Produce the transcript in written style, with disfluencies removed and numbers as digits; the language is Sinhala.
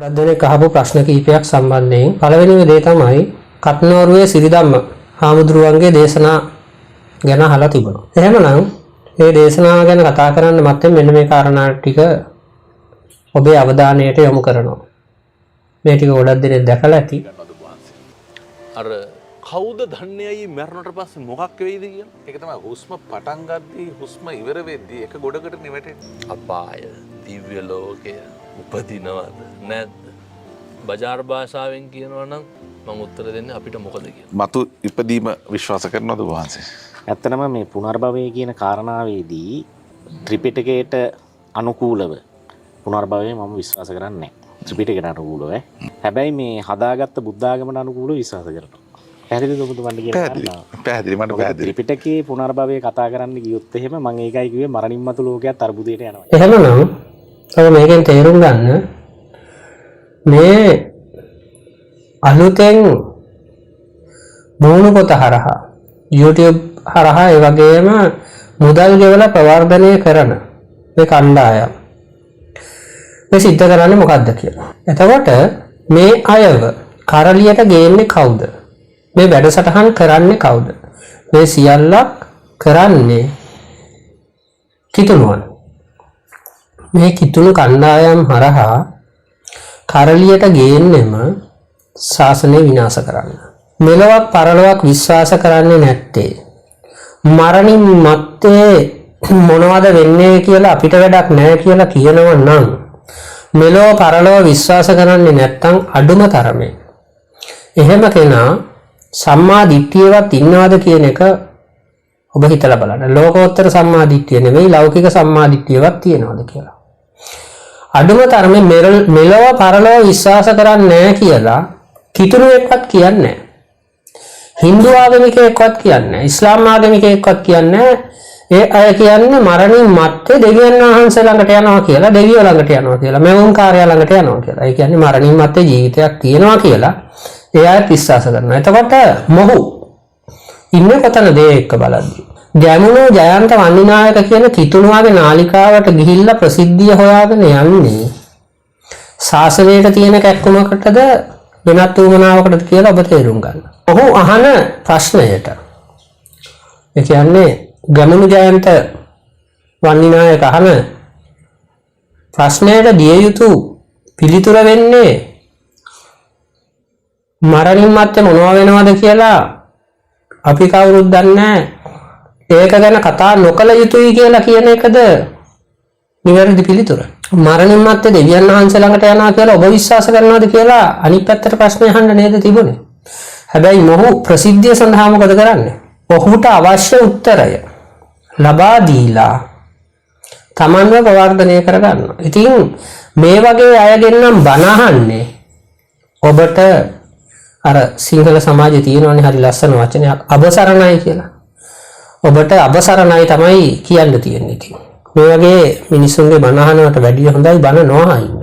ගොඩක් අහපු ප්‍රශ්න කීපයක් සම්බන්ධයෙන් පළවෙනිම දේ තමයි කට්නෝරුවේ සිරිධම්ම හාමුදුරුවන්ගේ දේශනා ගැන අහලා තිබුණා. එහෙමනම් මේ දේශනාව ගැන කතා කරන්න මත්තෙන් මෙන්න මේ කාරණා ටික ඔබේ අවධානයට යොමු කරනවා. මේ ටික ගොඩක් දෙනෙක් දැකලා ඇති. අර කවුද දන්නේයි මරණට පස්සේ මොකක් වෙයිද කියලා. ඒක තමයි හුස්ම පටන් ගද්දී හුස්ම ඉවර වෙද්දී එක ගොඩකට නෙවෙටෙන්නේ. අපාය, දිව්‍ය ලෝකය උපදිනවද නැද්ද? බජාර් භාෂාවෙන් කියනවා නම් මම උත්තර දෙන්නේ අපිට මොකද කියලා. මතු ඉපදීම විශ්වාස කරනවද වහන්සේ? ඇත්තනම මේ පුනර්භවය කියන කාරණාවේදී ත්‍රිපිටකයට අනුකූලව පුනර්භවය මම විශ්වාස කරන්නේ නැහැ. ත්‍රිපිටකයට අනුකූලව. හැබැයි මේ හදාගත්ත බුද්ධ ආගමට අනුකූලව විශ්වාස කරනවා. පැහැදිලිද ඔබතුමන්ට කියන කාරණාව? පැහැදිලි මට පැහැදිලි. ත්‍රිපිටකයේ පුනර්භවය කතා කරන්න ගියොත් එහෙම මම ඒකයි කිව්වේ මරණින් මතු ලෝකයක් අර්බුදයට යනවා. එහෙමනම් ඔබ මේකෙන් තේරුම් ගන්න මේ අලුතෙන් මූණ පොත හරහා YouTube හරහා ඒ වගේම මුදල් ගෙවලා ප්‍රවර්ධනය කරන මේ කණ්ඩායම් මේ සිද්ධ කරන්නේ මොකද්ද කියලා. එතකොට මේ අයව කරලියට ගේන්නේ කවුද? මේ වැඩසටහන් කරන්නේ කවුද? මේ සියල්ලක් කරන්නේ කිතුණුවන්. මේ කිතුණු කණ්ඩායම් හරහා කරලියට ගේන්නෙම ශාසනය විනාශ කරන්න. මෙලොවක් පරලොවක් විශ්වාස කරන්නේ නැත්තේ මරණින් මත්තේ මොනවද වෙන්නේ කියලා අපිට වැඩක් නැහැ කියලා කියනව නම් මෙලොව පරලොව විශ්වාස කරන්නේ නැත්තම් අඩුම තරමේ එහෙම කෙනා සම්මා දිට්ඨියවත් ඉන්නවද කියන එක ඔබ හිතලා බලන්න. ලෝකෝත්තර සම්මා දිට්ඨිය නෙවෙයි ලෞකික සම්මා දිට්ඨියවත් තියෙනවද කියලා. අඩුම තරමේ මෙලොව පරලොව විශ්වාස කරන්නේ නැහැ කියලා කිතුණුවෙක්වත් කියන්නේ නැහැ. හින්දු ආගමිකයෙක්වත් කියන්නේ නැහැ. ඉස්ලාම් ආගමිකයෙක්වත් කියන්නේ නැහැ. ඒ අය කියන්නේ මරණින් මත්තේ දෙවියන් වහන්සේ ළඟට යනවා කියලා, දෙවියෝ ළඟට යනවා කියලා, මෙවුන් කාර්යය ළඟට යනවා කියලා. ඒ කියන්නේ මරණින් මත්තේ ජීවිතයක් තියෙනවා කියලා ඒ අය විශ්වාස කරනවා. එතකොට මොහු ඉන්නේ කොතනද ඒක බලද්දී. ගැමුණු ජයන්ත වන්නිනායක කියන කිතුණුවාගේ නාලිකාවට ගිහිල්ලා ප්‍රසිද්ධිය හොයාගෙන යන්නේ ශාසනයට තියෙන කැක්කුමකටද වෙනත් උමනාවකටද කියලා ඔබ තේරුම් ගන්න. ඔහු අහන ප්‍රශ්නයට ඒ කියන්නේ ගැමුණු ජයන්ත වන්නිනායක අහන ප්‍රශ්නයට දිය යුතු පිළිතුර වෙන්නේ මරණින් මත්තේ මොනවා වෙනවද කියලා අපි කවුරුත් දන්නේ නැහැ. ඒක ගැන කතා නොකළ යුතුයි කියලා කියන එකද නිවැරදි පිළිතුර? මරණින් මත්තේ දෙවියන් වහන්සේ ළඟට යනවා කියලා ඔබ විශ්වාස කරනවද කියලා අනිත් පැත්තට ප්‍රශ්න අහන්න නේද තිබුණේ? හැබැයි මොහු ප්‍රසිද්ධිය සඳහා මොකද කරන්නේ? ඔහුට අවශ්‍ය උත්තරය ලබා දීලා තමන්ව ප්‍රවර්ධනය කරගන්නවා. ඉතින් මේ වගේ අයගෙන් නම් බණ අහන්නේ ඔබට අර සිංහල සමාජයේ තියෙනවනේ හරි ලස්සන වචනයක් අබසරණයි කියලා. ඔබට අබසරණයි තමයි කියන්න තියෙන්නේ. ඉතින් මේ වගේ මිනිස්සුන්ගේ බණ අහනවට වැඩිය හොඳයි බණ නොඅහා ඉන්න.